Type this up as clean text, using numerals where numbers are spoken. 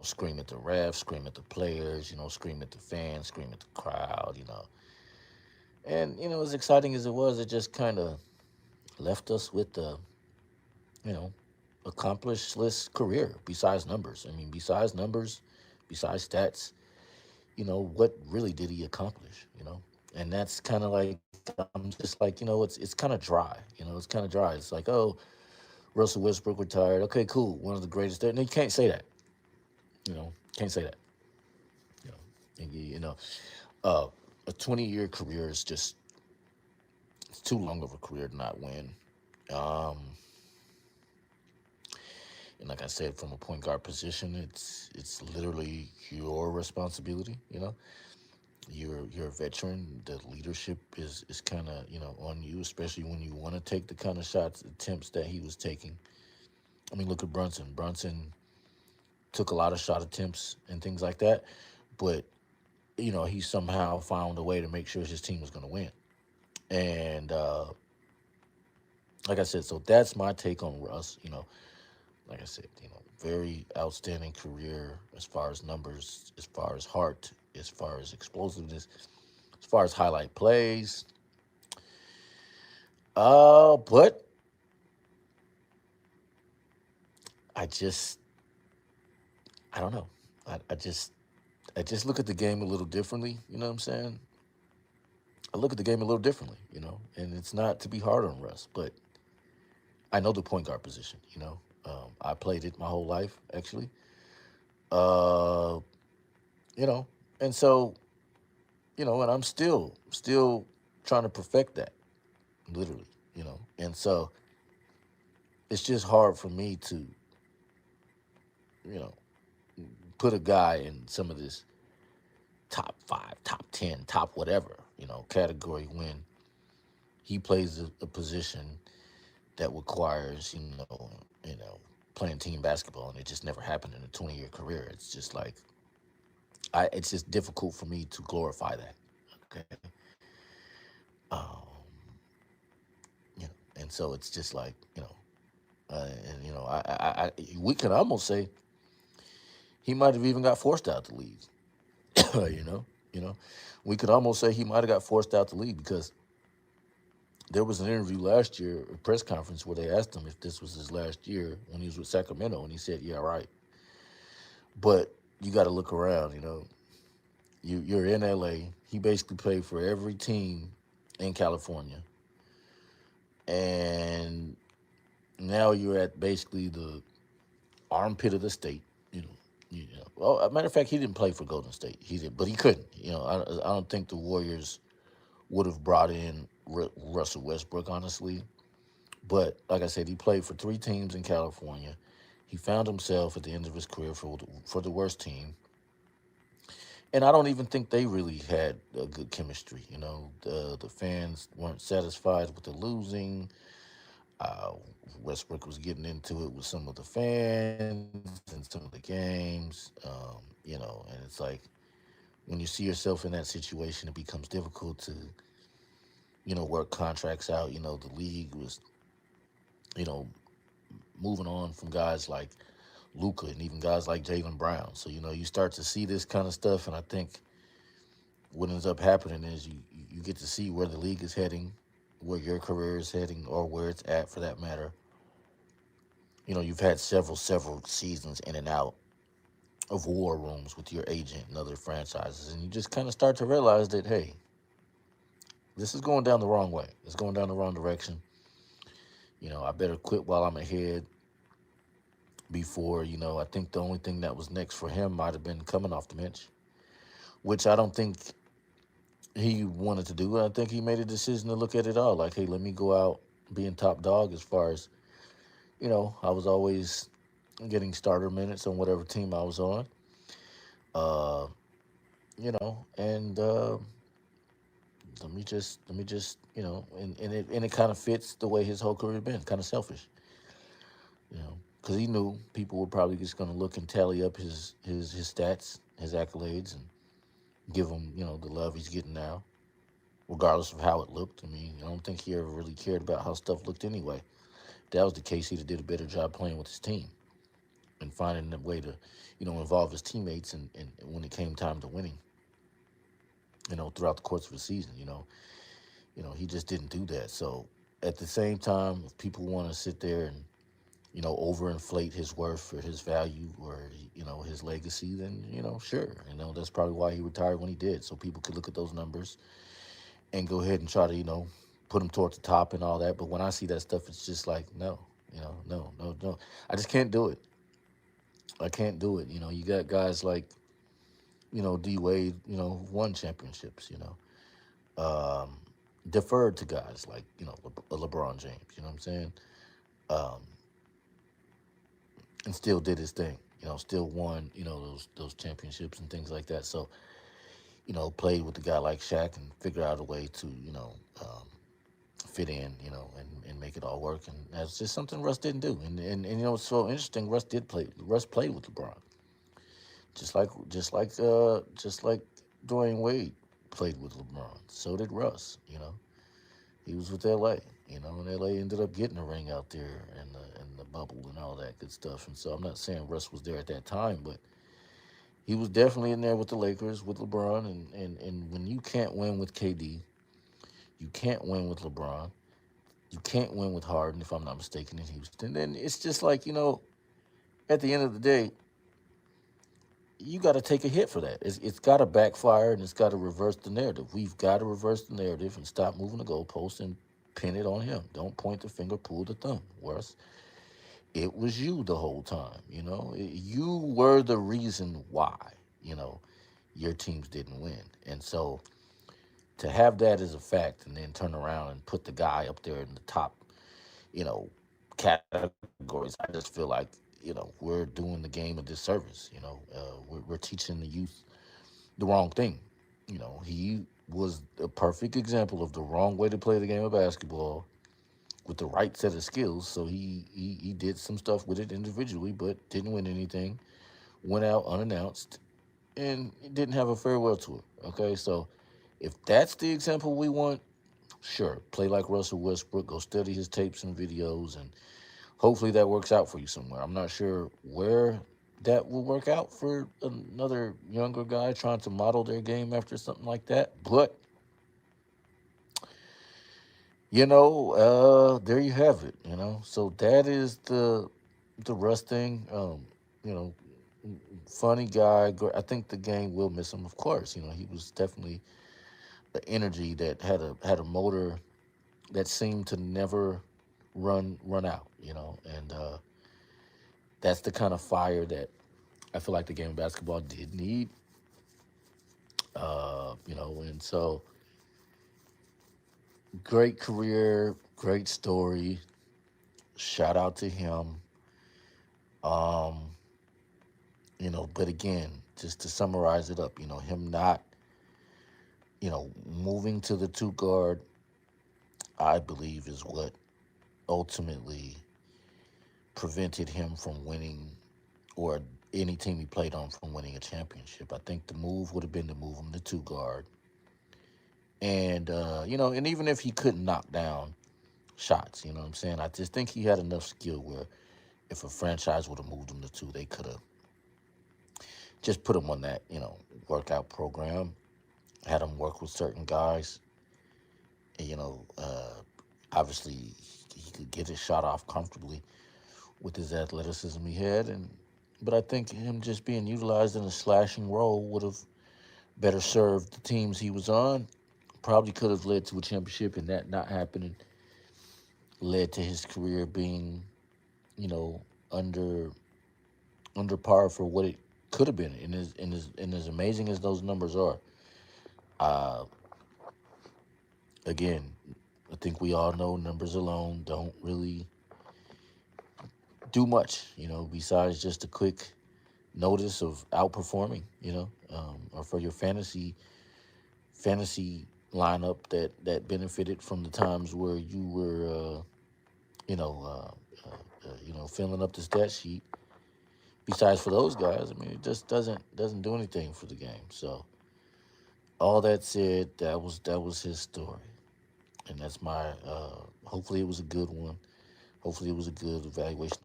scream at the refs, scream at the players, scream at the fans, scream at the crowd. And, as exciting as it was, it just kind of left us with you know, accomplishless career besides numbers. I mean, besides numbers, besides stats, what really did he accomplish? And that's kind of like, I'm just like, it's kind of dry. It's kind of dry. It's like, oh, Russell Westbrook retired. Okay, cool. One of the greatest. No, you can't say that. Can't say that. You know, uh, a 20-year career is just it's too long of a career to not win. Um, and like I said, from a point guard position, it's literally your responsibility. You're a veteran. The leadership is kind of on you, especially when you want to take the kind of shots attempts that he was taking. I mean, look at Brunson. Brunson took a lot of shot attempts and things like that, but he somehow found a way to make sure his team was going to win. And like I said, so that's my take on Russ. Like I said, very outstanding career as far as numbers, as far as heart, as far as explosiveness, as far as highlight plays. But I just, I don't know. I just look at the game a little differently. You know what I'm saying? I look at the game a little differently. And it's not to be hard on Russ, but I know the point guard position. I played it my whole life, actually. Uh, you know, and so and I'm still trying to perfect that, literally. And so it's just hard for me to you know put a guy in some of this top five, top 10, top whatever category when he plays a position that requires playing team basketball, and it just never happened in a 20-year career. It's just like it's just difficult for me to glorify that. Okay, um, and so it's just like and we can almost say he might have even got forced out the league. you know, you know, we could almost say he might have got forced out the league because there was an interview last year, a press conference where they asked him if this was his last year when he was with Sacramento, and he said, "Yeah, right." But you got to look around. You're in LA. He basically played for every team in California, and now you're at basically the armpit of the state. Well, a matter of fact, he didn't play for Golden State. He did, but he couldn't. I don't think the Warriors would have brought in Russell Westbrook, honestly. But like I said, he played for three teams in California. He found himself at the end of his career for the worst team, and I don't even think they really had a good chemistry. The fans weren't satisfied with the losing. Uh, Westbrook was getting into it with some of the fans and some of the games. And it's like when you see yourself in that situation, it becomes difficult to work contracts out. The league was you know moving on from guys like Luca and even guys like Jalen Brown. So you start to see this kind of stuff, and I think what ends up happening is you get to see where the league is heading, where your career is heading, or where it's at for that matter. You've had several seasons in and out of war rooms with your agent and other franchises, and you just kind of start to realize that hey, this is going down the wrong way. It's going down the wrong direction. I better quit while I'm ahead before, I think the only thing that was next for him might have been coming off the bench, which I don't think he wanted to do. I think he made a decision to look at it all like, hey, let me go out being top dog as far as, I was always getting starter minutes on whatever team I was on. Uh, and let me just, and it kind of fits the way his whole career had been, kind of selfish, because he knew people were probably just going to look and tally up his stats, his accolades, and give him, the love he's getting now, regardless of how it looked. I mean, I don't think he ever really cared about how stuff looked anyway. If that was the case, he'd have did a better job playing with his team. and finding a way to, involve his teammates. And when it came time to winning, throughout the course of the season, he just didn't do that. So at the same time, if people want to sit there and overinflate his worth or his value or his legacy, then sure, that's probably why he retired when he did, so people could look at those numbers and go ahead and try to put him towards the top and all that. But when I see that stuff, it's just like no, no, no, no. I just can't do it. I can't do it. You got guys like D Wade, won championships. Um, Deferred to guys like LeBron James. You know what I'm saying? Um, and still did his thing. Still won. Those championships and things like that. So played with a guy like Shaq and figured out a way to fit in, and make it all work. And that's just something Russ didn't do. And it's so interesting. Russ played with LeBron, just like Dwayne Wade played with LeBron. So did Russ. He was with L.A. And L.A. ended up getting a ring out there and the bubble and all that good stuff. And so I'm not saying Russ was there at that time, but he was definitely in there with the Lakers with LeBron. And when you can't win with KD, you can't win with LeBron. You can't win with Harden, if I'm not mistaken, in Houston. Then it's just like, at the end of the day, you got to take a hit for that. It's got to backfire and it's got to reverse the narrative. We've got to reverse the narrative and stop moving the goalposts and pin it on him. Don't point the finger, pull the thumb. Worse, it was you the whole time. You were the reason why, you know, your teams didn't win. And so to have that as a fact and then turn around and put the guy up there in the top, you know, categories, I just feel like, we're doing the game a disservice. We're teaching the youth the wrong thing. He was a perfect example of the wrong way to play the game of basketball with the right set of skills. So he did some stuff with it individually, but didn't win anything. Went out unannounced and didn't have a farewell tour. Okay, so if that's the example we want, sure, play like Russell Westbrook. Go study his tapes and videos, and hopefully that works out for you somewhere. I'm not sure where that will work out for another younger guy trying to model their game after something like that. But there you have it. So that is the Russ thing. You know, funny guy. I think the game will miss him, of course. He was definitely the energy that had a motor that seemed to never run out. And that's the kind of fire that I feel like the game of basketball did need. And so great career, great story. Shout out to him. Um, but again, just to summarize it up, him not, moving to the two guard, I believe is what ultimately prevented him from winning, or any team he played on from winning a championship. I think the move would have been to move him to two guard. And, and even if he couldn't knock down shots, you know what I'm saying? I just think he had enough skill where if a franchise would have moved him to two, they could have just put him on that, workout program, had him work with certain guys. And, obviously he could get his shot off comfortably with his athleticism he had. But I think him just being utilized in a slashing role would have better served the teams he was on. Probably could have led to a championship, and that not happening led to his career being, you know, under under par for what it could have been. And as amazing as those numbers are, uh, again, I think we all know numbers alone don't really do much, besides just a quick notice of outperforming, or for your fantasy lineup that benefited from the times where you were, you know, filling up the stat sheet. Besides for those guys, I mean, it just doesn't do anything for the game. So all that said, that was his story, and that's my. Hopefully, it was a good one. Hopefully, it was a good evaluation